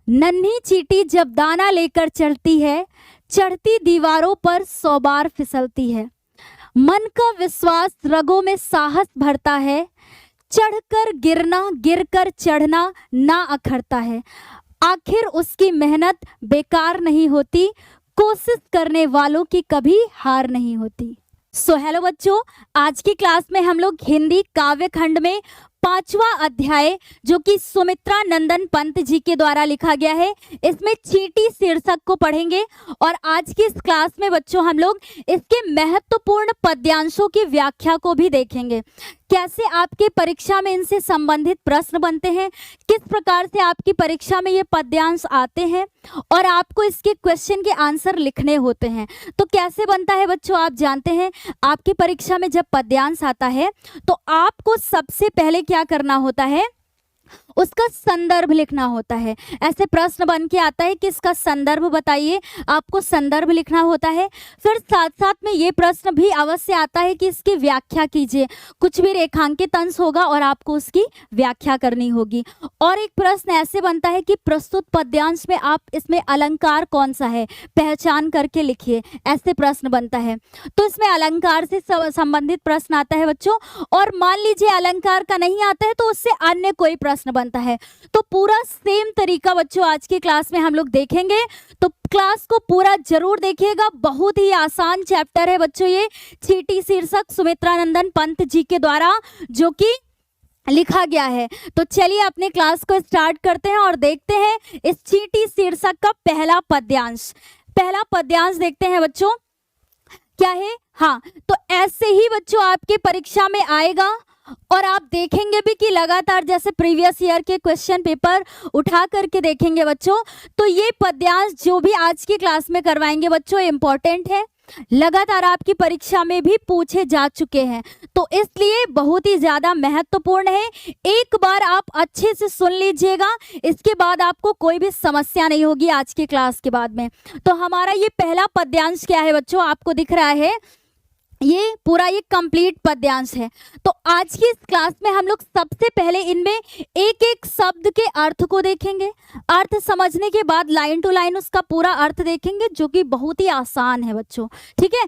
नन्ही चींटी जब दाना लेकर चलती है, चढ़ती दीवारों पर 100 बार फिसलती है। मन का विश्वास रगों में साहस भरता है, चढ़कर गिरना गिरकर चढ़ना ना अखरता है। आखिर उसकी मेहनत बेकार नहीं होती, कोशिश करने वालों की कभी हार नहीं होती। हेलो बच्चों, आज की क्लास में हम लोग हिंदी काव्य खंड में 5वां अध्याय जो कि सुमित्रा नंदन पंत जी के द्वारा लिखा गया है, इसमें चींटी शीर्षक को पढ़ेंगे। और आज की इस क्लास में बच्चों हम लोग इसके महत्वपूर्ण पद्यांशों की व्याख्या को भी देखेंगे। कैसे आपकी परीक्षा में इनसे संबंधित प्रश्न बनते हैं, किस प्रकार से आपकी परीक्षा में ये पद्यांश आते हैं और आपको इसके क्वेश्चन के आंसर लिखने होते हैं। तो कैसे बनता है बच्चों, आप जानते हैं आपकी परीक्षा में जब पद्यांश आता है तो आपको सबसे पहले क्या करना होता है, उसका संदर्भ लिखना होता है। ऐसे प्रश्न बन के आता है कि इसका संदर्भ बताइए, आपको संदर्भ लिखना होता है। फिर साथ साथ में ये प्रश्न भी अवश्य आता है कि इसकी व्याख्या कीजिए। कुछ भी रेखांकित अंश होगा और आपको उसकी व्याख्या करनी होगी। और एक प्रश्न ऐसे बनता है कि प्रस्तुत पद्यांश में आप इसमें अलंकार कौन सा है पहचान करके लिखिए, ऐसे प्रश्न बनता है। तो इसमें अलंकार से संबंधित प्रश्न आता है बच्चों। और मान लीजिए अलंकार का नहीं आता है तो उससे अन्य कोई प्रश्न बनता है। तो पूरा सेम तरीका बच्चों आज की क्लास में हम लोग देखेंगे, तो क्लास को पूरा जरूर देखिएगा। बहुत ही आसान चैप्टर है बच्चों ये, चींटी शीर्षक सुमित्रा नंदन पंत जी के द्वारा जो कि लिखा गया है। तो चलिए अपने क्लास को स्टार्ट करते हैं और देखते हैं इस चींटी शीर्षक का पहला पद्यांश। पहला पद्यांश देखते हैं बच्चों, क्या है। हाँ, तो ऐसे ही बच्चों आपके परीक्षा में आएगा और आप देखेंगे भी कि लगातार जैसे प्रीवियस ईयर के क्वेश्चन पेपर उठा करके देखेंगे बच्चों, तो ये पद्यांश जो भी आज की क्लास में करवाएंगे बच्चों इम्पोर्टेंट है, लगातार आपकी परीक्षा में भी पूछे जा चुके हैं, तो इसलिए बहुत ही ज्यादा महत्वपूर्ण है। एक बार आप अच्छे से सुन लीजिएगा, इसके बाद आपको कोई भी समस्या नहीं होगी आज की क्लास के बाद में। तो हमारा ये पहला पद्यांश क्या है बच्चों, आपको दिख रहा है ये पूरा ये कंप्लीट पद्यांश है। तो आज की इस क्लास में हम लोग सबसे पहले इनमें एक एक शब्द के अर्थ को देखेंगे। अर्थ समझने के बाद लाइन टू लाइन उसका पूरा अर्थ देखेंगे जो कि बहुत ही आसान है बच्चों, ठीक है।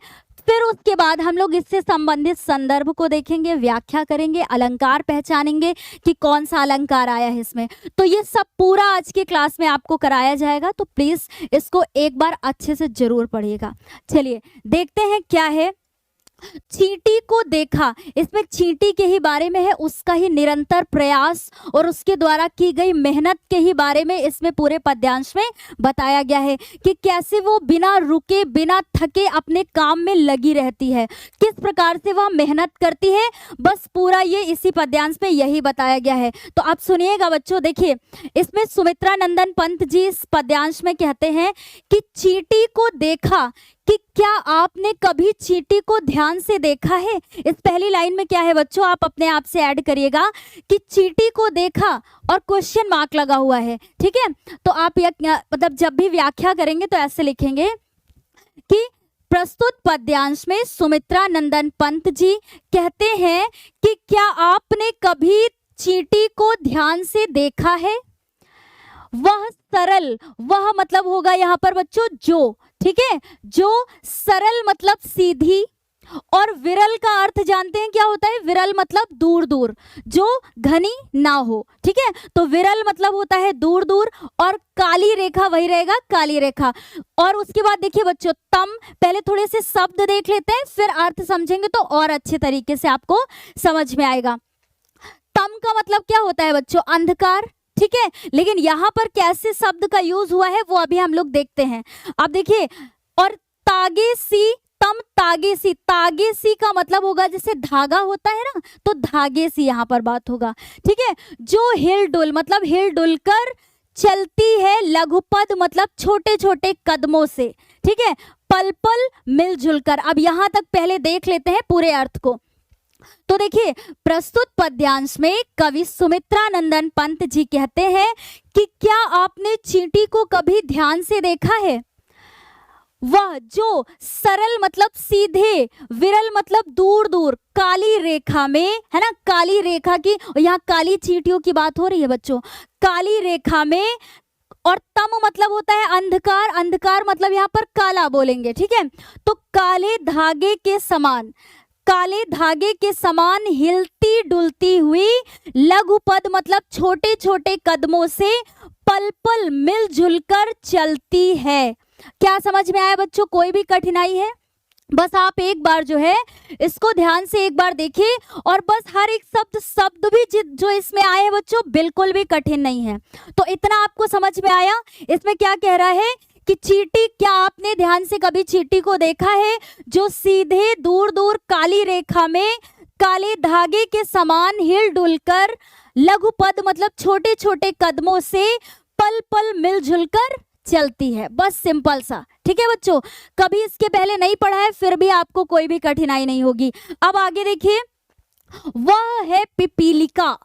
फिर उसके बाद हम लोग इससे संबंधित संदर्भ को देखेंगे, व्याख्या करेंगे, अलंकार पहचानेंगे कि कौन सा अलंकार आया है इसमें। तो ये सब पूरा आज की क्लास में आपको कराया जाएगा, तो प्लीज इसको एक बार अच्छे से जरूर पढ़िएगा। चलिए देखते हैं क्या है। चींटी को देखा, इसमें चींटी के ही बारे में है, उसका ही निरंतर प्रयास और उसके द्वारा की गई मेहनत के ही बारे में इसमें पूरे पद्यांश में बताया गया है कि कैसे वो बिना रुके बिना थके अपने काम में लगी रहती है, किस प्रकार से वह मेहनत करती है, बस पूरा ये इसी पद्यांश में यही बताया गया है। तो आप सुनिएगा बच्चों, देखिए इसमें सुमित्रा नंदन पंत जी इस पद्यांश में कहते हैं कि चींटी को देखा कि क्या आपने कभी चींटी को ध्यान से देखा है। इस पहली लाइन में क्या है बच्चों, आप अपने आप से ऐड करिएगा कि चींटी को देखा और क्वेश्चन मार्क लगा हुआ है, ठीक है। तो आप मतलब जब भी व्याख्या करेंगे तो ऐसे लिखेंगे कि प्रस्तुत पद्यांश में सुमित्रा नंदन पंत जी कहते हैं कि क्या आपने कभी चींटी को ध्यान से देखा है। वह सरल, वह मतलब होगा यहाँ पर बच्चों जो, ठीक है, जो सरल मतलब सीधी, और विरल का अर्थ जानते हैं क्या होता है, विरल मतलब दूर दूर, जो घनी ना हो, ठीक है। तो विरल मतलब होता है दूर दूर, और काली रेखा वही रहेगा काली रेखा। और उसके बाद देखिए बच्चों तम, पहले थोड़े से शब्द देख लेते हैं फिर अर्थ समझेंगे तो और अच्छे तरीके से आपको समझ में आएगा। तम का मतलब क्या होता है बच्चों, अंधकार, ठीक है। लेकिन यहाँ पर कैसे शब्द का यूज हुआ है वो अभी हम लोग देखते हैं। आप देखिए, और तागे सी, तम तागे सी, तागे सी का मतलब होगा जैसे धागा होता है ना, तो धागे सी यहाँ पर बात होगा, ठीक है। जो हिलडुल मतलब हिलडुल कर चलती है, लघुपद मतलब छोटे छोटे कदमों से, ठीक है। पल पल मिलजुल कर, अब यहाँ तक पहले देख लेते हैं पूरे अर्थ को। तो देखिए प्रस्तुत पद्यांश में कवि सुमित्रा नंदन पंत जी कहते हैं कि क्या आपने चींटी को कभी ध्यान से देखा है। वह जो सरल मतलब सीधे, विरल मतलब दूर दूर, काली रेखा में, है ना, काली रेखा की, यहाँ काली चींटियों की बात हो रही है बच्चों, काली रेखा में, और मतलब होता है अंधकार, अंधकार मतलब यहाँ पर काला बोलेंगे, ठीक है। तो काले धागे के समान, काले धागे के समान हिलती डुलती हुई, लघु पद मतलब छोटे छोटे कदमों से पल पल मिलजुल कर चलती है। क्या समझ में आया बच्चों? कोई भी कठिनाई है? बस आप एक बार जो है इसको ध्यान से एक बार देखिए, और बस हर एक शब्द भी जो इसमें आए हैं बच्चों बिल्कुल भी कठिन नहीं है। तो इतना आपको समझ में आया। इसमें क्या कह रहा है कि चींटी, क्या आपने ध्यान से कभी चींटी को देखा है जो सीधे दूर दूर काली रेखा में काले धागे के समान हिल डुल कर, लघु पद मतलब छोटे छोटे कदमों से पल पल मिलजुल कर चलती है? बस सिंपल सा, ठीक है बच्चों। कभी इसके पहले नहीं पढ़ा है फिर भी आपको कोई भी कठिनाई नहीं होगी। अब आगे देखिए, वह है पिपीलिका।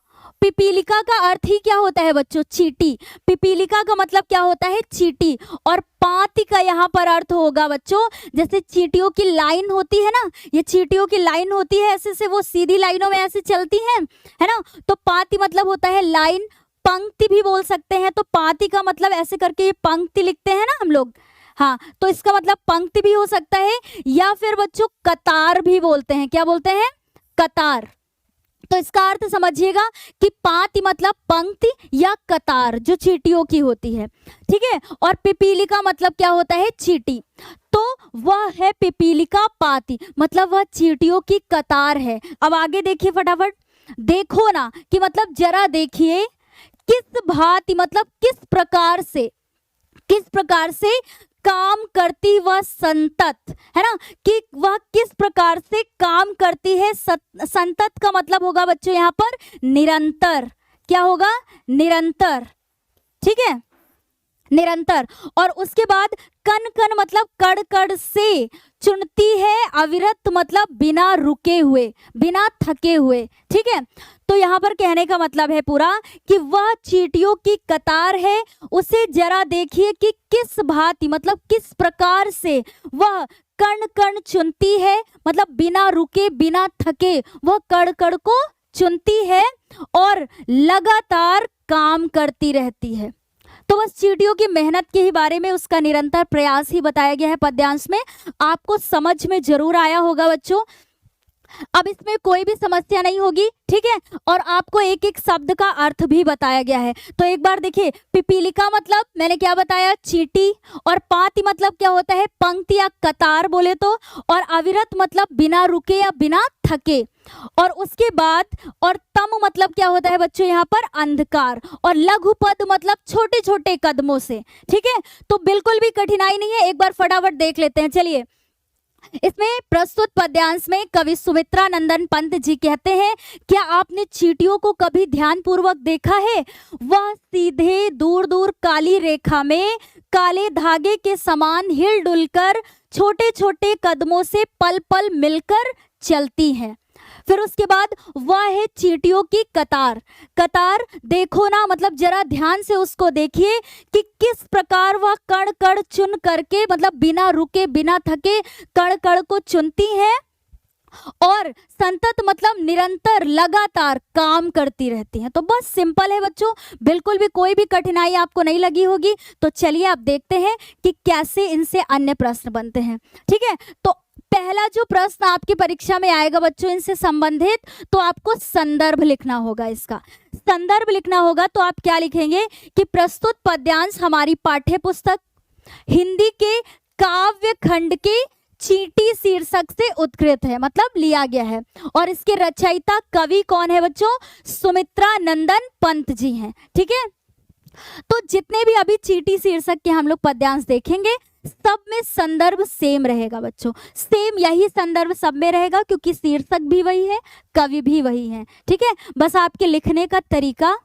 पिपीलिका का अर्थ ही क्या होता है बच्चों? चींटी। पिपीलिका का मतलब क्या होता है? चींटी। और पाती का यहाँ पर अर्थ होगा बच्चों, जैसे चींटियों की लाइन होती है ना, ये चींटियों की लाइन होती है, ऐसे से वो सीधी लाइनों में ऐसे चलती है ना। तो पाती मतलब होता है लाइन, पंक्ति भी बोल सकते हैं। तो पाती का मतलब ऐसे करके ये पंक्ति लिखते हैं ना हम लोग, हाँ, तो इसका मतलब पंक्ति भी हो सकता है, या फिर बच्चों कतार भी बोलते हैं। क्या बोलते हैं? कतार। तो इसका अर्थ समझिएगा कि पाती मतलब पंक्ति या कतार जो चींटियों की होती है, ठीक है। और पिपीलिका मतलब क्या होता है? चींटी। तो वह है पिपीलिका पाती, मतलब वह चींटियों की कतार है। अब आगे देखिए फटाफट, देखो ना कि मतलब जरा देखिए किस भांति मतलब किस प्रकार से काम करती वह संतत, है ना, कि वह किस प्रकार से काम करती है। संतत का मतलब होगा बच्चों यहाँ पर निरंतर। क्या होगा? निरंतर, ठीक है, निरंतर। और उसके बाद कन कन मतलब कड़ कड़ से चुनती है, अविरत मतलब बिना रुके हुए, बिना थके हुए, ठीक है। तो यहाँ पर कहने का मतलब है पूरा कि वह चींटियों की कतार है, उसे जरा देखिए कि किस भांति मतलब किस प्रकार से वह कण कण चुनती है, मतलब बिना रुके बिना थके वह कड़ कड़ को चुनती है और लगातार काम करती रहती है। तो बस चींटियों की मेहनत के ही बारे में, उसका निरंतर प्रयास ही बताया गया है पद्यांश में। आपको समझ में जरूर आया होगा बच्चों। अब इसमें कोई भी समस्या नहीं होगी, ठीक है। और आपको एक एक शब्द का अर्थ भी बताया गया है। तो एक बार देखिए, पिपीलिका मतलब मैंने क्या बताया? चींटी। और पाती मतलब क्या होता है? पंक्ति या कतार बोले तो। और अविरत मतलब बिना रुके या बिना थके। और उसके बाद और तम मतलब क्या होता है बच्चों? यहाँ पर अंधकार। और लघु पद मतलब छोटे छोटे कदमों से, ठीक है। तो बिल्कुल भी कठिनाई नहीं है, एक बार फटाफट देख लेते हैं। चलिए, इसमें प्रस्तुत पद्यांश में कवि सुमित्रा नंदन पंत जी कहते हैं, क्या आपने चींटियों को कभी ध्यानपूर्वक देखा है? वह सीधे दूर दूर काली रेखा में काले धागे के समान हिल डुल कर छोटे छोटे कदमों से पल पल मिलकर चलती हैं। फिर उसके बाद वह है चींटियों की कतार। कतार देखो ना, मतलब जरा ध्यान से उसको देखिए कि किस प्रकार वह कण कण चुन करके मतलब बिना रुके बिना थके कण कण को चुनती है। और संतत मतलब निरंतर लगातार काम करती रहती हैं। तो बस सिंपल है बच्चों, बिल्कुल भी कोई भी कठिनाई आपको नहीं लगी होगी। तो चलिए आप देखते हैं कि कैसे इनसे अन्य प्रश्न बनते हैं, ठीक है। तो पहला जो प्रश्न आपकी परीक्षा में आएगा बच्चों इनसे संबंधित, तो आपको संदर्भ लिखना होगा। इसका संदर्भ लिखना होगा तो आप क्या लिखेंगे कि प्रस्तुत पद्यांश हमारी पाठ्य पुस्तक हिंदी के काव्य खंड के चींटी शीर्षक से उत्कृत है, मतलब लिया गया है। और इसके रचयिता कवि कौन है बच्चों? सुमित्रा नंदन पंत जी हैं, ठीक है। तो जितने भी अभी चींटी शीर्षक के हम लोग पद्यांश देखेंगे सब में संदर्भ सेम रहेगा बच्चों, सेम यही संदर्भ सब में रहेगा, क्योंकि शीर्षक भी वही है, कवि भी वही है, ठीक है। बस आपके लिखने का तरीका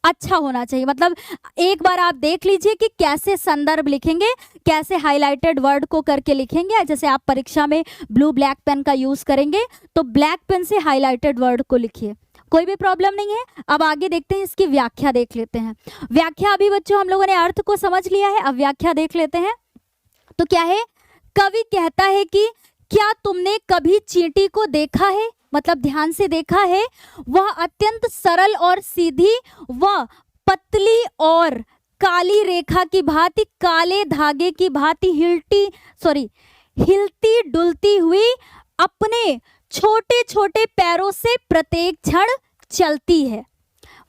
अच्छा होना चाहिए, मतलब एक बार आप देख लीजिए कि कैसे संदर्भ लिखेंगे, कैसे हाईलाइटेड वर्ड को करके लिखेंगे। जैसे आप परीक्षा में ब्लू ब्लैक पेन का यूज करेंगे तो ब्लैक पेन से हाईलाइटेड वर्ड को लिखिए, कोई भी प्रॉब्लम नहीं है। अब आगे देखते हैं, इसकी व्याख्या देख लेते हैं। व्याख्या अभी बच्चों हम लोगों ने अर्थ को समझ लिया है, अब व्याख्या देख लेते हैं। तो क्या है? कवि कहता है कि क्या तुमने कभी चींटी को देखा है, मतलब ध्यान से देखा है? वह अत्यंत सरल और सीधी व पतली और काली रेखा की भांति, काले धागे की भांति हिलती डुलती हुई अपने छोटे छोटे पैरों से प्रत्येक क्षण चलती है।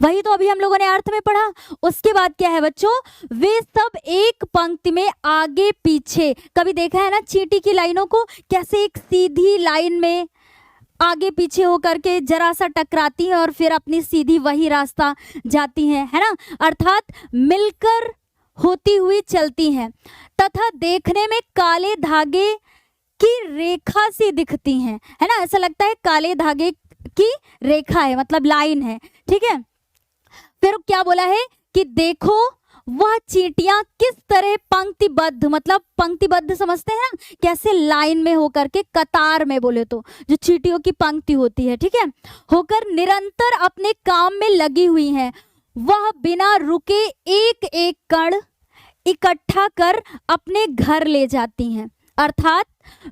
वही तो अभी हम लोगों ने अर्थ में पढ़ा। उसके बाद क्या है बच्चों, वे सब एक पंक्ति में आगे पीछे, कभी देखा है ना चींटी की लाइनों को, कैसे एक सीधी लाइन में आगे पीछे होकर के जरा सा टकराती हैं और फिर अपनी सीधी वही रास्ता जाती हैं, है ना, अर्थात मिलकर होती हुई चलती हैं तथा देखने में काले धागे की रेखा सी दिखती हैं, है ना, ऐसा लगता है काले धागे की रेखा है, मतलब लाइन है, ठीक है। फिर क्या बोला है कि देखो वह चींटियां किस तरह पंक्तिबद्ध, मतलब पंक्तिबद्ध समझते हैं ना, कैसे लाइन में होकर के, कतार में बोले तो जो चींटियों की पंक्ति होती है, ठीक है, होकर निरंतर अपने काम में लगी हुई हैं। वह बिना रुके एक एक कण इकट्ठा कर अपने घर ले जाती हैं, अर्थात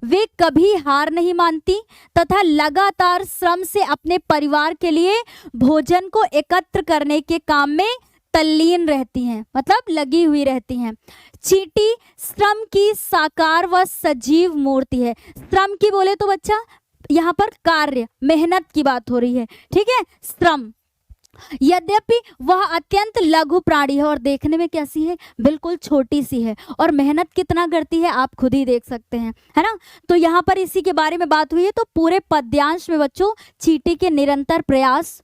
वे कभी हार नहीं मानती तथा लगातार श्रम से अपने परिवार के लिए भोजन को एकत्र करने के काम में तल्लीन रहती हैं, मतलब लगी हुई रहती हैं। चींटी श्रम की साकार व सजीव मूर्ति है। श्रम की बोले तो बच्चा यहाँ पर कार्य, मेहनत की बात हो रही है, ठीक है, श्रम। यद्यपि वह अत्यंत लघु प्राणी है और देखने में कैसी है, बिल्कुल छोटी सी है, और मेहनत कितना करती है आप खुद ही देख सकते हैं, है ना। तो यहाँ पर इसी के बारे में बात हुई है। तो पूरे पद्यांश में बच्चों चींटी के निरंतर प्रयास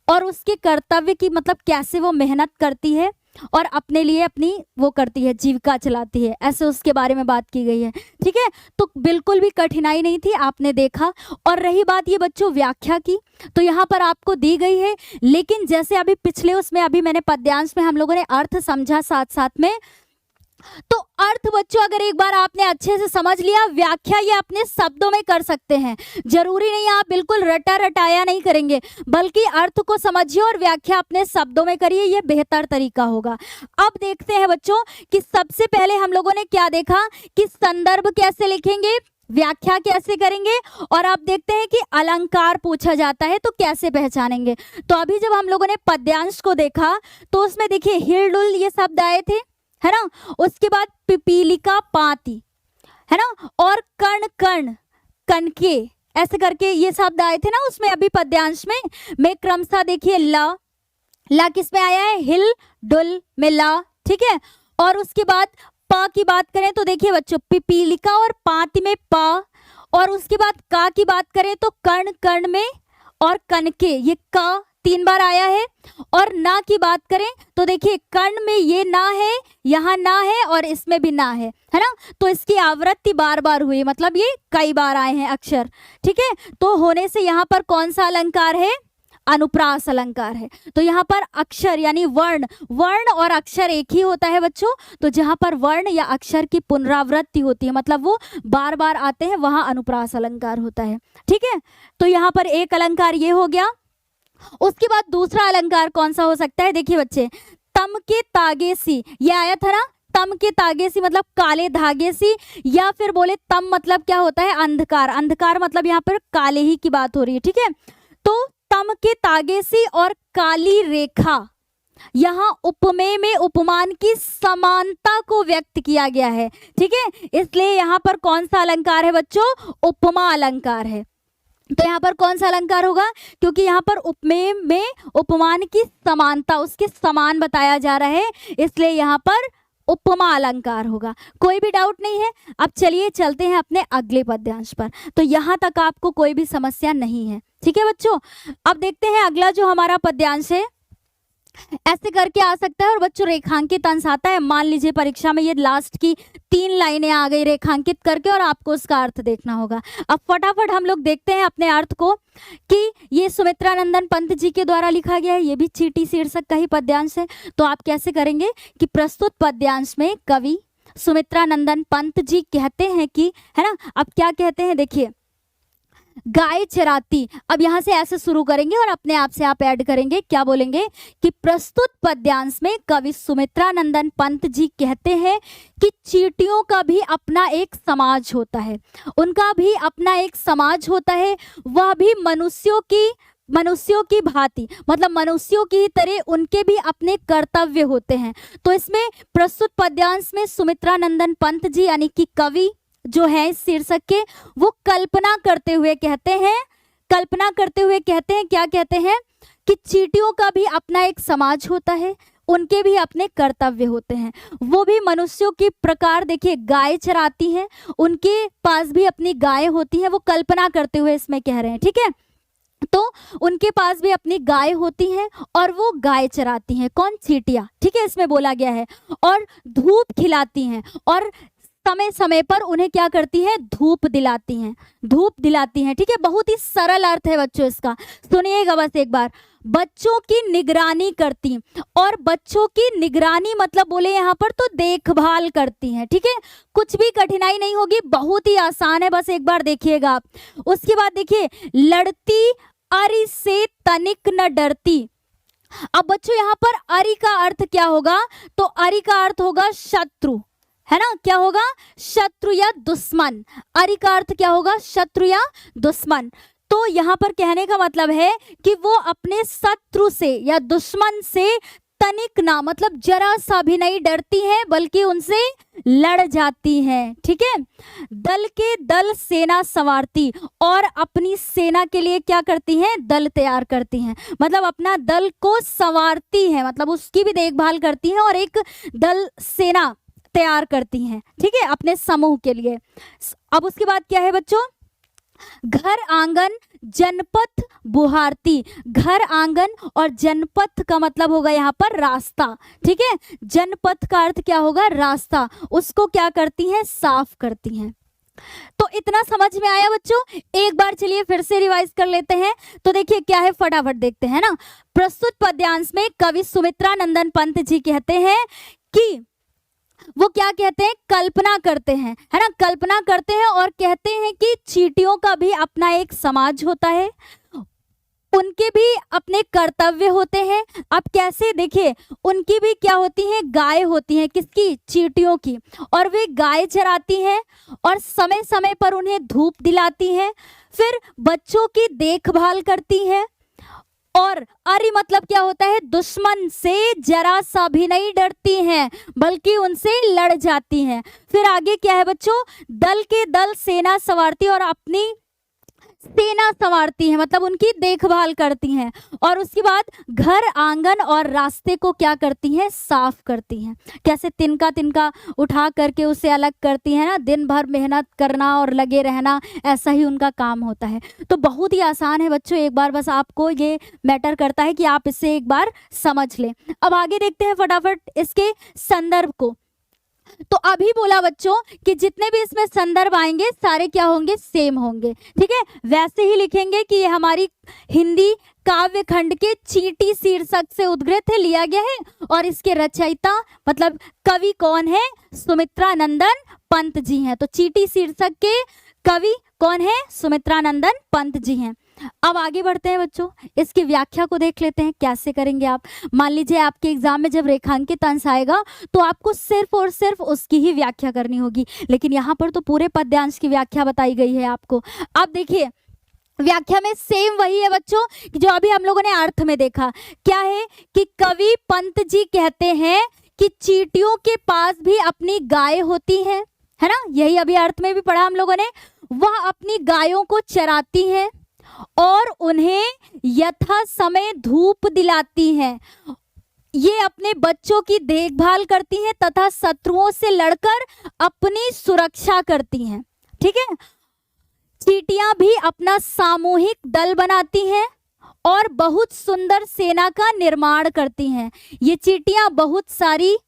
और उसके कर्तव्य की, मतलब कैसे वो मेहनत करती है और अपने लिए अपनी वो करती है, जीविका चलाती है, ऐसे उसके बारे में बात की गई है, ठीक है। तो बिल्कुल भी कठिनाई नहीं थी, आपने देखा। और रही बात ये बच्चों व्याख्या की, तो यहाँ पर आपको दी गई है, लेकिन जैसे अभी पिछले उसमें अभी मैंने पद्यांश में हम लोगों ने अर्थ समझा साथ साथ में, तो अर्थ बच्चों अगर एक बार आपने अच्छे से समझ लिया, व्याख्या ये अपने शब्दों में कर सकते हैं, जरूरी नहीं आप बिल्कुल रटा रटाया नहीं करेंगे, बल्कि अर्थ को समझिए और व्याख्या अपने शब्दों में करिए, ये बेहतर तरीका होगा। अब देखते हैं बच्चों कि सबसे पहले हम लोगों ने क्या देखा कि संदर्भ कैसे लिखेंगे, व्याख्या कैसे करेंगे, और अब देखते हैं कि अलंकार पूछा जाता है तो कैसे पहचानेंगे। तो अभी जब हम लोगों ने पद्यांश को देखा तो उसमें देखिए हिलडुल ये शब्द आए थे, है ना, उसके बाद पिपीलिका पाती, है ना, और कण कण कणके ऐसे करके ये शब्द आए थे ना उसमें अभी पद्यांश में क्रमशः देखिए ला किस में आया है, हिल डुल में ला, ठीक है। और उसके बाद पा की बात करें तो देखिए बच्चों पिपीलिका और पाती में पा, और उसके बाद का की बात करें तो कण कण में और कणके ये का 3 बार आया है। और ना की बात करें तो देखिए कर्ण में ये ना है, यहाँ ना है और इसमें भी ना है ना, तो इसकी आवृत्ति बार बार हुई, मतलब ये कई बार आए हैं अक्षर, ठीक है। तो होने से यहाँ पर कौन सा अलंकार है, अनुप्रास अलंकार है। तो यहाँ पर अक्षर यानी वर्ण और अक्षर एक ही होता है बच्चों, तो जहाँ पर वर्ण या अक्षर की पुनरावृत्ति होती है, मतलब वो बार बार आते हैं, वहाँ अनुप्रास अलंकार होता है, ठीक है। तो यहाँ पर एक अलंकार ये हो गया। उसके बाद दूसरा अलंकार कौन सा हो सकता है, देखिए बच्चे तम के तागे सी, ये आया था ना, तम के तागे सी मतलब काले धागे सी, या फिर बोले तम मतलब क्या होता है, अंधकार, अंधकार मतलब यहाँ पर काले ही की बात हो रही है, ठीक है। तो तम के तागे सी और काली रेखा, यहाँ उपमेय में उपमान की समानता को व्यक्त किया गया है, ठीक है, इसलिए यहाँ पर कौन सा अलंकार है बच्चों, उपमा अलंकार है। तो यहाँ पर कौन सा अलंकार होगा, क्योंकि यहाँ पर उपमेय में उपमान की समानता, उसके समान बताया जा रहा है, इसलिए यहाँ पर उपमा अलंकार होगा। कोई भी डाउट नहीं है। अब चलिए चलते हैं अपने अगले पद्यांश पर। तो यहाँ तक आपको कोई भी समस्या नहीं है, ठीक है बच्चों। अब देखते हैं अगला जो हमारा पद्यांश है, ऐसे करके आ सकता है और बच्चों रेखांकित अंश आता है। मान लीजिए परीक्षा में ये लास्ट की 3 लाइनें आ गई रेखांकित करके और आपको उसका अर्थ देखना होगा। अब फटाफट हम लोग देखते हैं अपने अर्थ को कि ये सुमित्रानंदन पंत जी के द्वारा लिखा गया है, ये भी चींटी शीर्षक का ही पद्यांश है। तो आप कैसे करेंगे कि प्रस्तुत पद्यांश में कवि सुमित्रानंदन पंत जी कहते हैं कि, है ना, अब क्या कहते हैं देखिए, गाय चराती, अब यहां से ऐसे शुरू करेंगे और अपने आप से आप ऐड करेंगे, क्या बोलेंगे कि प्रस्तुत पद्यांश में कवि सुमित्रानंदन पंत जी कहते हैं कि चींटियों का भी अपना एक समाज होता है, उनका भी अपना एक समाज होता है, वह भी मनुष्यों की मनुष्यों की भांति, मतलब मनुष्यों की तरह उनके भी अपने कर्तव्य होते हैं। तो इसमें प्रस्तुत पद्यांश में सुमित्रा नंदन पंत जी यानी कि कवि जो है इस शीर्षक के, वो कल्पना करते हुए कहते हैं क्या कहते हैं कि चींटियों का भी अपना एक समाज होता है, उनके भी अपने कर्तव्य होते हैं। वो भी मनुष्यों की प्रकार, देखिए गाय चराती हैं, उनके पास भी अपनी गाय होती है, वो कल्पना करते हुए इसमें कह रहे हैं, ठीक है। तो उनके पास भी अपनी गाय होती हैं और वो गाय चराती हैं, कौन? चींटियां, ठीक है, इसमें बोला गया है। और धूप खिलाती हैं और समय समय पर उन्हें क्या करती है? धूप दिलाती हैं, ठीक है। बहुत ही सरल अर्थ है बच्चों इसका, सुनिएगा बस एक बार। बच्चों की निगरानी करती, और बच्चों की निगरानी मतलब बोले यहाँ पर तो देखभाल करती हैं, ठीक है। कुछ भी कठिनाई नहीं होगी, बहुत ही आसान है, बस एक बार देखिएगा आप। उसके बाद देखिए, लड़ती अरि से तनिक न डरती। अब बच्चों यहाँ पर अरि का अर्थ क्या होगा? तो अरि का अर्थ होगा शत्रु, है ना, क्या होगा? शत्रु या दुश्मन। अरि का अर्थ क्या होगा? शत्रु या दुश्मन। तो यहाँ पर कहने का मतलब है कि वो अपने शत्रु से या दुश्मन से तनिक ना, मतलब जरा सा भी नहीं डरती हैं, बल्कि उनसे लड़ जाती हैं, ठीक है। दल के दल सेना संवारती, और अपनी सेना के लिए क्या करती हैं? दल तैयार करती हैं, मतलब अपना दल को संवारती हैं, मतलब उसकी भी देखभाल करती हैं और एक दल सेना तैयार करती हैं, ठीक है, अपने समूह के लिए। अब उसके बाद क्या है बच्चों? घर आंगन जनपथ बुहारती। घर आंगन और जनपथ का मतलब होगा यहाँ पर रास्ता, ठीक है। जनपथ का अर्थ क्या होगा? रास्ता। उसको क्या करती हैं? साफ करती हैं। तो इतना समझ में आया बच्चों? एक बार चलिए फिर से रिवाइज कर लेते हैं। तो देखिए क्या है, फटाफट देखते हैं ना। प्रस्तुत पद्यांश में कवि सुमित्रा नंदन पंत जी कहते हैं कि वो क्या कहते हैं? कल्पना करते हैं, है ना, कल्पना करते हैं और कहते हैं कि चींटियों का भी अपना एक समाज होता है, उनके भी अपने कर्तव्य होते हैं। अब कैसे? देखिए, उनकी भी क्या होती हैं? गाय होती हैं, किसकी? चींटियों की। और वे गाय चराती हैं और समय समय पर उन्हें धूप दिलाती हैं, फिर बच्चों की देखभाल करती हैं। और अरि मतलब क्या होता है? दुश्मन से जरा सा भी नहीं डरती हैं, बल्कि उनसे लड़ जाती हैं। फिर आगे क्या है बच्चों? दल के दल सेना संवारती, और अपनी सेना संवारती हैं, मतलब उनकी देखभाल करती हैं। और उसके बाद घर आंगन और रास्ते को क्या करती हैं? साफ करती हैं। कैसे? तिनका तिनका उठा करके उसे अलग करती हैं ना, दिन भर मेहनत करना और लगे रहना, ऐसा ही उनका काम होता है। तो बहुत ही आसान है बच्चों, एक बार बस आपको ये मैटर करता है कि आप इसे एक बार समझ लें। अब आगे देखते हैं फटाफट इसके संदर्भ को। तो अभी बोला बच्चों कि जितने भी इसमें संदर्भ आएंगे सारे क्या होंगे? सेम होंगे, ठीक है। वैसे ही लिखेंगे कि ये हमारी हिंदी काव्य खंड के चींटी शीर्षक से उद्गृत है, लिया गया है, और इसके रचयिता मतलब कवि कौन है? सुमित्रा नंदन पंत जी हैं। तो चींटी शीर्षक के कवि कौन है? सुमित्रा नंदन पंत जी हैं। अब आगे बढ़ते हैं बच्चों, इसकी व्याख्या को देख लेते हैं कैसे करेंगे आप। मान लीजिए आपके एग्जाम में जब रेखांकित अंश आएगा तो आपको सिर्फ और सिर्फ उसकी ही व्याख्या करनी होगी, लेकिन यहाँ पर तो पूरे पद्यांश की व्याख्या बताई गई है आपको। अब देखिए व्याख्या में सेम वही है बच्चों जो अभी हम लोगों ने अर्थ में देखा। क्या है कि कवि पंत जी कहते हैं कि चींटियों के पास भी अपनी गाय होती है ना, यही अभी अर्थ में भी पढ़ा हम लोगों ने। वह अपनी गायों को चराती हैं और उन्हें यथा समय धूप दिलाती हैं। ये अपने बच्चों की देखभाल करती हैं तथा शत्रुओं से लड़कर अपनी सुरक्षा करती हैं, ठीक है। चींटियां भी अपना सामूहिक दल बनाती हैं और बहुत सुंदर सेना का निर्माण करती हैं। ये चींटियां बहुत सारी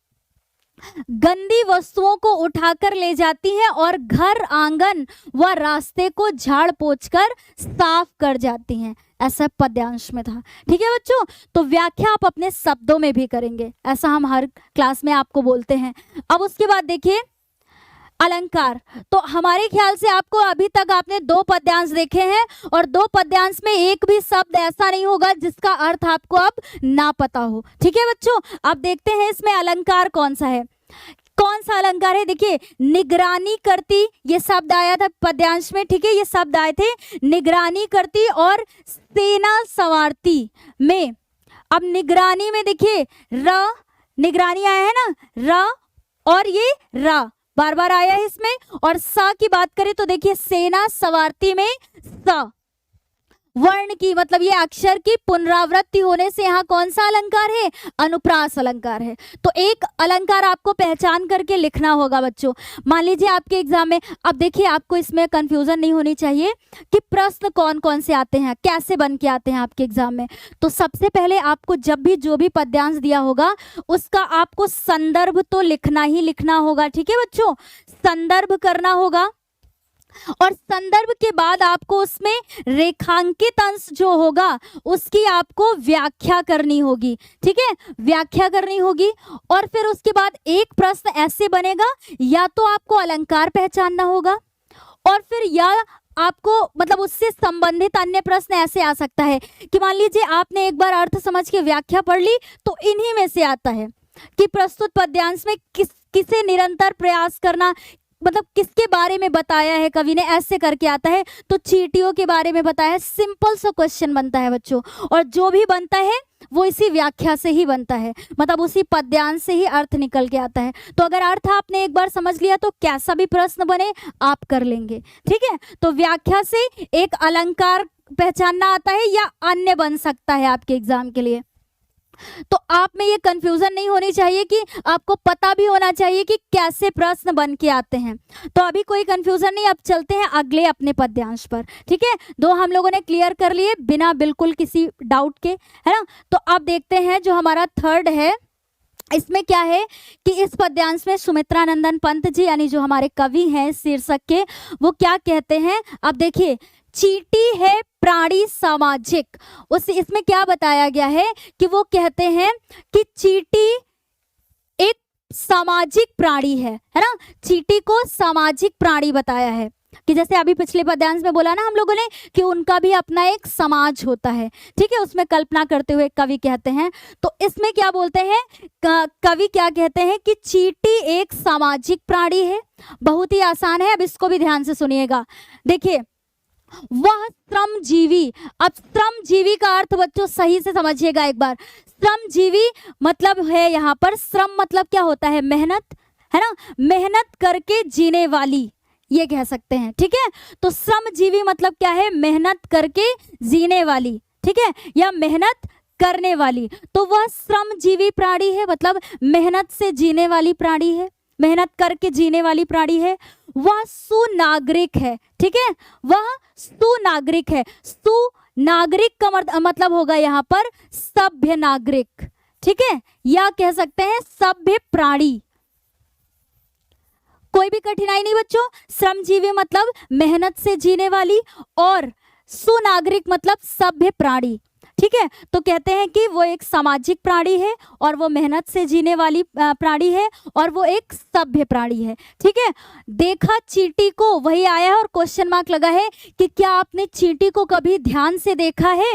गंदी वस्तुओं को उठाकर ले जाती हैं और घर आंगन व रास्ते को झाड़ पोंछकर साफ कर जाती हैं। ऐसा पद्यांश में था, ठीक है बच्चों। तो व्याख्या आप अपने शब्दों में भी करेंगे, ऐसा हम हर क्लास में आपको बोलते हैं। अब उसके बाद देखिए अलंकार। तो हमारे ख्याल से आपको अभी तक आपने 2 पद्यांश देखे हैं और 2 पद्यांश में एक भी शब्द ऐसा नहीं होगा जिसका अर्थ आपको अब ना पता हो, ठीक है बच्चों। अब देखते हैं इसमें अलंकार कौन सा है। कौन कौन सा अलंकार है? देखिए, निगरानी करती, ये शब्द आया था पद्यांश में, ठीक है, ये शब्द आए थे निगरानी करती और सेना संवारती में। अब निगरानी में देखिए र, निगरानी आया है ना, र और ये रा बार बार आया है इसमें, और सा की बात करें तो देखिए सेना सवारती में सा वर्ण की, मतलब ये अक्षर की पुनरावृत्ति होने से यहाँ कौन सा अलंकार है? अनुप्रास अलंकार है। तो एक अलंकार आपको पहचान करके लिखना होगा बच्चों। मान लीजिए आपके एग्जाम में, अब देखिए आपको इसमें कंफ्यूजन नहीं होनी चाहिए कि प्रश्न कौन कौन से आते हैं, कैसे बन के आते हैं आपके एग्जाम में। तो सबसे पहले आपको जब भी जो भी पद्यांश दिया होगा उसका आपको संदर्भ तो लिखना ही लिखना होगा, ठीक है बच्चों, संदर्भ करना होगा। और संदर्भ के बाद आपको उसमें रेखांकित अंश जो होगा उसकी आपको व्याख्या करनी होगी, ठीक है, व्याख्या करनी होगी। और फिर उसके बाद एक प्रश्न ऐसे बनेगा, या तो आपको अलंकार पहचानना होगा, और फिर या आपको मतलब उससे संबंधित अन्य प्रश्न ऐसे आ सकता है कि मान लीजिए आपने एक बार अर्थ समझ के व्याख्या पढ़ ली, तो इन्हीं में से आता है कि प्रस्तुत पद्यांश में किसे निरंतर प्रयास करना, मतलब किसके बारे में बताया है कवि ने, ऐसे करके आता है। तो चींटियों के बारे में बताया है। सिंपल सा क्वेश्चन बनता है बच्चों, और जो भी बनता है वो इसी व्याख्या से ही बनता है, मतलब उसी पद्यांश से ही अर्थ निकल के आता है। तो अगर अर्थ आपने एक बार समझ लिया तो कैसा भी प्रश्न बने आप कर लेंगे, ठीक है। तो व्याख्या से एक अलंकार पहचानना आता है या अन्य बन सकता है आपके एग्जाम के लिए। तो आप में ये कंफ्यूजन नहीं होनी चाहिए कि आपको पता भी होना चाहिए कि कैसे प्रश्न बन के आते हैं। तो अभी कोई कंफ्यूजन नहीं, अब चलते हैं अगले अपने पद्यांश पर, ठीक है। दो हम लोगों ने क्लियर कर लिए बिना बिल्कुल किसी डाउट के, है ना। तो अब देखते हैं जो हमारा थर्ड है, इसमें क्या है कि इस पद्यांश में सुमित्रा नंदन पंत जी यानी जो हमारे कवि हैं शीर्षक के, वो क्या कहते हैं। अब देखिए, चींटी है प्राणी सामाजिक, उस इसमें क्या बताया गया है कि वो कहते हैं कि चींटी एक सामाजिक प्राणी है ना। चींटी को सामाजिक प्राणी बताया है कि जैसे अभी पिछले पद्यांश में बोला ना हम लोगों ने कि उनका भी अपना एक समाज होता है, ठीक है, उसमें कल्पना करते हुए कवि कहते हैं। तो इसमें क्या बोलते हैं, कवि क्या कहते हैं कि चींटी एक सामाजिक प्राणी है। बहुत ही आसान है, अब इसको भी ध्यान से सुनिएगा। देखिए, वह श्रमजीवी, अब श्रमजीवी का अर्थ बच्चों सही से समझिएगा एक बार। श्रमजीवी मतलब है यहाँ पर, श्रम मतलब क्या होता है, मेहनत, है ना, मेहनत करके जीने वाली, ये कह सकते हैं, ठीक है। तो श्रमजीवी मतलब क्या है, मेहनत करके जीने वाली, ठीक है, या मेहनत करने वाली। तो वह श्रमजीवी प्राणी है, मतलब मेहनत से जीने वाली प्राणी है, मेहनत करके जीने वाली प्राणी है। वह सुनागरिक है, ठीक है, वह सुनागरिक है। सुनागरिक का मतलब होगा यहाँ पर सभ्य नागरिक, ठीक है, या कह सकते हैं सभ्य प्राणी। कोई भी कठिनाई नहीं बच्चों। श्रमजीवी मतलब मेहनत से जीने वाली, और सुनागरिक मतलब सभ्य प्राणी, ठीक है। तो कहते हैं कि वो एक सामाजिक प्राणी है, और वो मेहनत से जीने वाली प्राणी है, और वो एक सभ्य प्राणी है, ठीक है। देखा चींटी को, वही आया है और क्वेश्चन मार्क लगा है कि क्या आपने चींटी को कभी ध्यान से देखा है।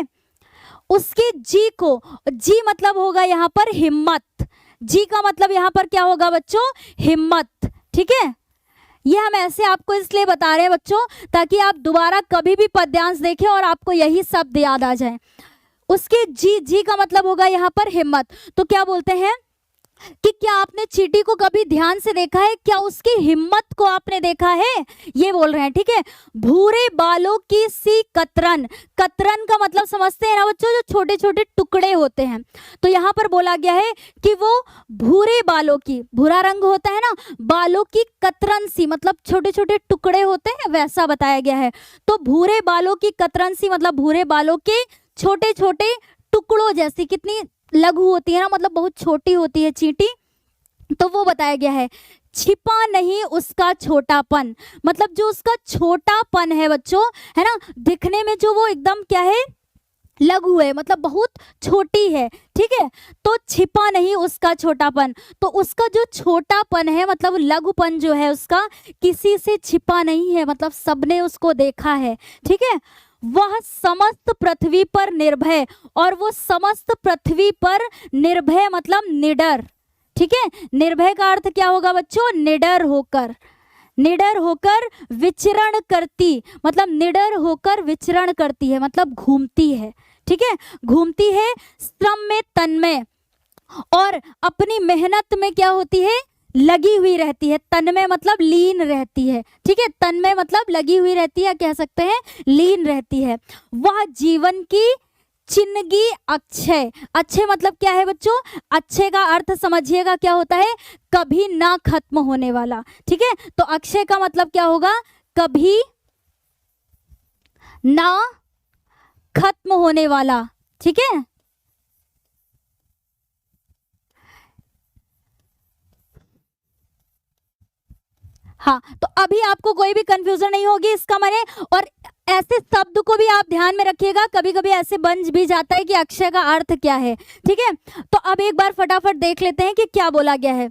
उसके जी को, जी मतलब होगा यहाँ पर हिम्मत, जी का मतलब यहाँ पर क्या होगा बच्चों, हिम्मत, ठीक है। ये हम ऐसे आपको इसलिए बता रहे हैं बच्चों ताकि आप दोबारा कभी भी पद्यांश देखें और आपको यही शब्द याद आ जाए। उसके जी का मतलब होगा यहाँ पर हिम्मत। तो क्या बोलते हैं कि क्या आपने चींटी को कभी ध्यान से देखा है, क्या उसकी हिम्मत को आपने देखा है, ये बोल रहे हैं, ठीक है। भूरे बालों की सी कतरन, कतरन का मतलब समझते हैं ना बच्चों, जो छोटे छोटे टुकड़े होते हैं। तो यहाँ पर बोला गया है कि वो भूरे बालों की, भूरा रंग होता है ना, बालों की कतरन सी मतलब छोटे छोटे टुकड़े होते हैं, वैसा बताया गया है। तो भूरे बालों की कतरन सी मतलब भूरे बालों के छोटे छोटे टुकड़ों जैसी, कितनी लघु होती है ना, मतलब बहुत छोटी होती है चींटी, तो वो बताया गया है। छिपा नहीं उसका छोटापन, मतलब जो उसका छोटापन है बच्चों, है ना, दिखने में जो वो एकदम क्या है, लघु है, मतलब बहुत छोटी है, ठीक है। तो छिपा नहीं उसका छोटापन, तो उसका जो छोटापन है मतलब लघुपन जो है उसका किसी से छिपा नहीं है, मतलब सबने उसको देखा है, ठीक है। वह समस्त पृथ्वी पर निर्भय, और वो समस्त पृथ्वी पर निर्भय मतलब निडर, ठीक है। निर्भय का अर्थ क्या होगा बच्चों? निडर होकर, निडर होकर विचरण करती, मतलब निडर होकर विचरण करती है, मतलब घूमती है, ठीक है, घूमती है। श्रम में तन्मय, और अपनी मेहनत में क्या होती है? लगी हुई रहती है। तन्मय मतलब लीन रहती है, ठीक है, तन्मय मतलब लगी हुई रहती है, कह सकते हैं लीन रहती है। वह जीवन की चिन्हगी अक्षय, अक्षय मतलब क्या है बच्चों? अक्षय का अर्थ समझिएगा क्या होता है? कभी ना खत्म होने वाला, ठीक है। तो अक्षय का मतलब क्या होगा? कभी ना खत्म होने वाला, ठीक है। हाँ, तो अभी आपको कोई भी कंफ्यूजन नहीं होगी इसका माने। और ऐसे शब्द को भी आप ध्यान में रखिएगा, कभी कभी ऐसे बन भी जाता है कि अक्षय का अर्थ क्या है, ठीक है। तो अब एक बार फटाफट देख लेते हैं कि क्या बोला गया है।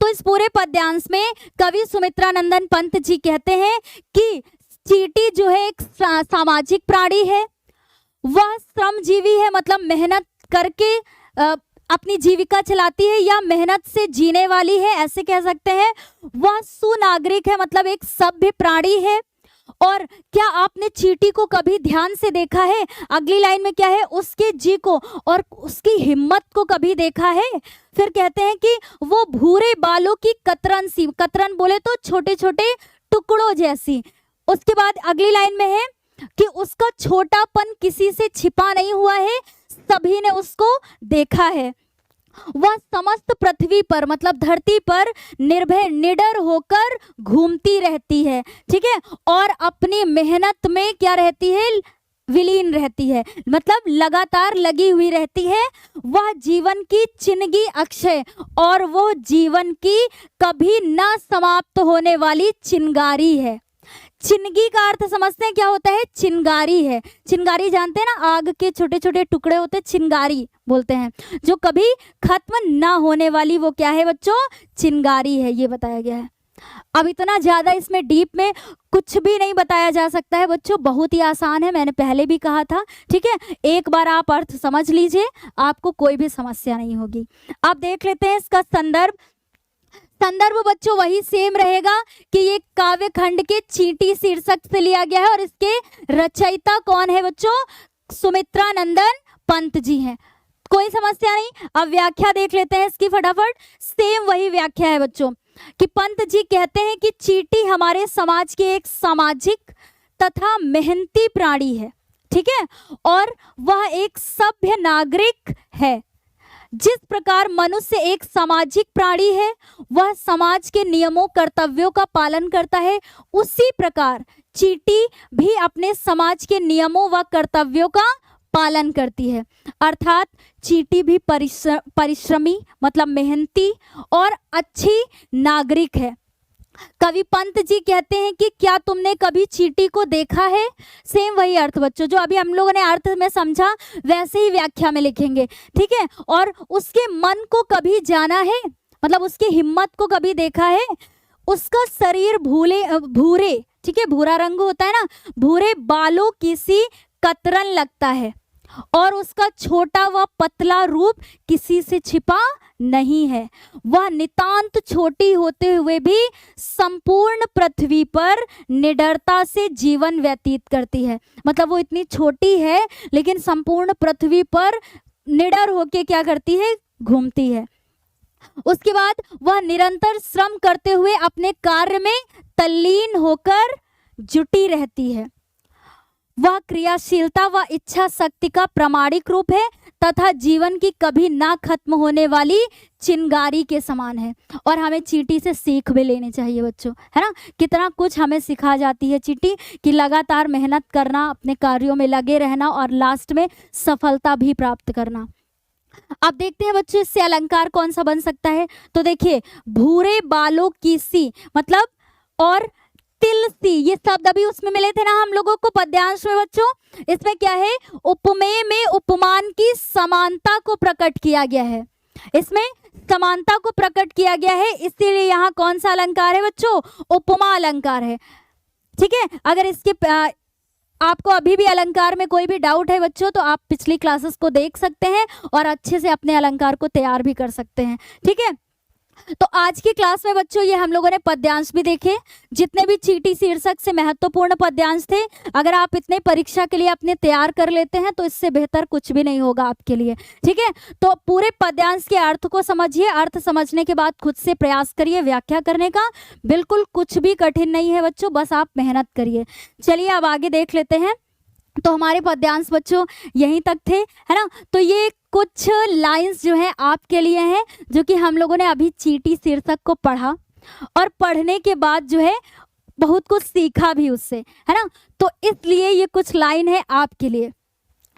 तो इस पूरे पद्यांश में कवि सुमित्रानंदन पंत जी कहते हैं कि चींटी जो है एक सामाजिक प्राणी है, वह श्रमजीवी है, मतलब मेहनत करके अपनी जीविका चलाती है या मेहनत से जीने वाली है, ऐसे कह सकते हैं। वह सुनागरिक है, मतलब एक सभ्य प्राणी है। और क्या आपने चींटी को कभी ध्यान से देखा है? अगली लाइन में क्या है? उसके जी को और उसकी हिम्मत को कभी देखा है? फिर कहते हैं कि वो भूरे बालों की कतरन सी, कतरन बोले तो छोटे छोटे टुकड़ों जैसी। उसके बाद अगली लाइन में है कि उसका छोटापन किसी से छिपा नहीं हुआ है, सभी ने उसको देखा है। वह समस्त पृथ्वी पर, मतलब धरती पर निर्भय निडर होकर घूमती रहती है, ठीक है, और अपनी मेहनत में क्या रहती है? विलीन रहती है, मतलब लगातार लगी हुई रहती है। वह जीवन की चिन्हगी अक्षय, और वो जीवन की कभी न समाप्त होने वाली चिंगारी है। चिंगी का अर्थ समझते हैं क्या होता है? चिंगारी है। चिंगारी जानते हैं ना, आग के छोटे छोटे टुकड़े होते हैं, चिंगारी बोलते हैं। जो कभी खत्म ना होने वाली वो क्या है बच्चों? चिंगारी है, ये बताया गया है। अब इतना ज्यादा इसमें डीप में कुछ भी नहीं बताया जा सकता है बच्चों, बहुत ही आसान है, मैंने पहले भी कहा था, ठीक है। एक बार आप अर्थ समझ लीजिए, आपको कोई भी समस्या नहीं होगी। अब देख लेते हैं इसका संदर्भ। संदर्भ बच्चों वही सेम रहेगा कि ये काव्य खंड के चींटी शीर्षक से लिया गया है, और इसके रचयिता कौन है बच्चों? सुमित्रानंदन पंत जी हैं। कोई समस्या नहीं। अब व्याख्या देख लेते हैं इसकी फटाफट। सेम वही व्याख्या है बच्चों कि पंत जी कहते हैं कि चींटी हमारे समाज के एक सामाजिक तथा मेहनती प्राणी है, ठीक है, और वह एक सभ्य नागरिक है। जिस प्रकार मनुष्य एक सामाजिक प्राणी है, वह समाज के नियमों कर्तव्यों का पालन करता है, उसी प्रकार चींटी भी अपने समाज के नियमों व कर्तव्यों का पालन करती है। अर्थात चींटी भी परिश्रमी, मतलब मेहनती और अच्छी नागरिक है। कवि पंत जी कहते हैं कि क्या तुमने कभी चींटी को देखा है? सेम वही अर्थ बच्चों, जो अभी हम लोगों ने अर्थ में समझा वैसे ही व्याख्या में लिखेंगे, ठीक है। और उसके मन को कभी जाना है, मतलब उसकी हिम्मत को कभी देखा है? उसका शरीर भूरे, ठीक है, भूरा रंग होता है ना, भूरे बालों की सी कतरन लगता है, और उसका छोटा व पतला रूप किसी से छिपा नहीं है। वह नितांत छोटी होते हुए भी संपूर्ण पृथ्वी पर निडरता से जीवन व्यतीत करती है। मतलब वो इतनी छोटी है लेकिन संपूर्ण पृथ्वी पर निडर होके क्या करती है? घूमती है। उसके बाद वह निरंतर श्रम करते हुए अपने कार्य में तल्लीन होकर जुटी रहती है। वह क्रियाशीलता व इच्छा शक्ति का प्रामाणिक रूप है तथा जीवन की कभी ना खत्म होने वाली चिंगारी के समान है। और हमें चींटी से सीख भी लेनी चाहिए बच्चों, है ना। कितना कुछ हमें सिखा जाती है चींटी, कि लगातार मेहनत करना, अपने कार्यों में लगे रहना और लास्ट में सफलता भी प्राप्त करना। अब देखते हैं बच्चों इससे अलंकार कौन सा बन सकता है। तो देखिए, भूरे बालों की सी, मतलब और तिल सी, ये शब्द अभी उसमें मिले थे ना हम लोगों को पद्यांश में बच्चों। इसमें क्या है? उपमेय में उपमान की समानता को प्रकट किया गया है, इसमें समानता को प्रकट किया गया है, इसीलिए यहाँ कौन सा अलंकार है बच्चों? उपमा अलंकार है, ठीक है। अगर इसके आपको अभी भी अलंकार में कोई भी डाउट है बच्चों तो आप पिछली क्लासेस को देख सकते हैं और अच्छे से अपने अलंकार को तैयार भी कर सकते हैं। ठीक है, तो आज की क्लास में बच्चों ये हम लोगों ने पद्यांश भी देखे, जितने भी चींटी शीर्षक से महत्वपूर्ण पद्यांश थे। अगर आप इतने परीक्षा के लिए अपने तैयार कर लेते हैं तो इससे बेहतर कुछ भी नहीं होगा आपके लिए। ठीक है, तो पूरे पद्यांश के अर्थ को समझिए, अर्थ समझने के बाद खुद से प्रयास करिए व्याख्या करने का। बिल्कुल कुछ भी कठिन नहीं है बच्चों, बस आप मेहनत करिए। चलिए अब आगे देख लेते हैं। तो हमारे पद्यांश बच्चों यहीं तक थे, है ना। तो ये कुछ लाइंस जो है आपके लिए हैं, जो कि हम लोगों ने अभी चींटी शीर्षक को पढ़ा और पढ़ने के बाद जो है बहुत कुछ सीखा भी उससे, है ना। तो इसलिए ये कुछ लाइन है आपके लिए।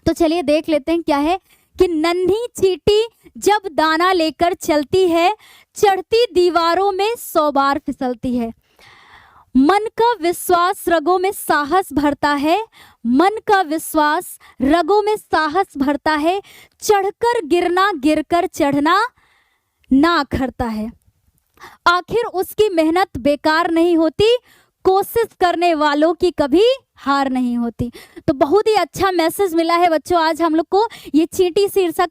तो चलिए देख लेते हैं क्या है कि नन्ही चींटी जब दाना लेकर चलती है, चढ़ती दीवारों में 100 बार फिसलती है। मन का विश्वास रगों में साहस भरता है, मन का विश्वास रगों में साहस भरता है, चढ़कर गिरना गिरकर चढ़ना ना अखरता है। आखिर उसकी मेहनत बेकार नहीं होती, कोशिश करने वालों की कभी हार नहीं होती। तो बहुत ही अच्छा मैसेज मिला है बच्चों आज हम लोग को ये चींटी शीर्षक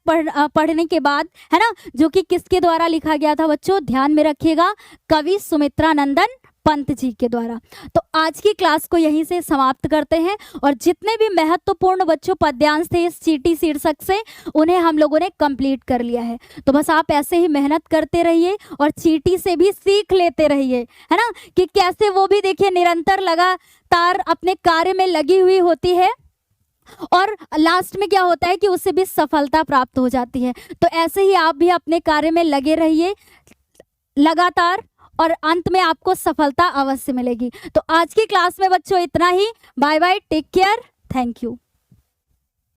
पढ़ने के बाद, है ना, जो कि किसके द्वारा लिखा गया था बच्चों, ध्यान में रखिएगा, कवि सुमित्रा नंदन पंत जी के द्वारा। तो आज की क्लास को यहीं से समाप्त करते हैं और जितने भी महत्वपूर्ण बच्चों पद्यांश थे इस चींटी शीर्षक से उन्हें हम लोगों ने कंप्लीट कर लिया है। तो बस आप ऐसे ही मेहनत करते रहिए और चींटी से भी सीख लेते रहिए, है ना, कि कैसे वो भी देखिए निरंतर लगातार अपने कार्य में लगी हुई होती है और लास्ट में क्या होता है कि उससे भी सफलता प्राप्त हो जाती है। तो ऐसे ही आप भी अपने कार्य में लगे रहिए लगातार और अंत में आपको सफलता अवश्य मिलेगी। तो आज की क्लास में बच्चों इतना ही। Bye bye, take care, thank you.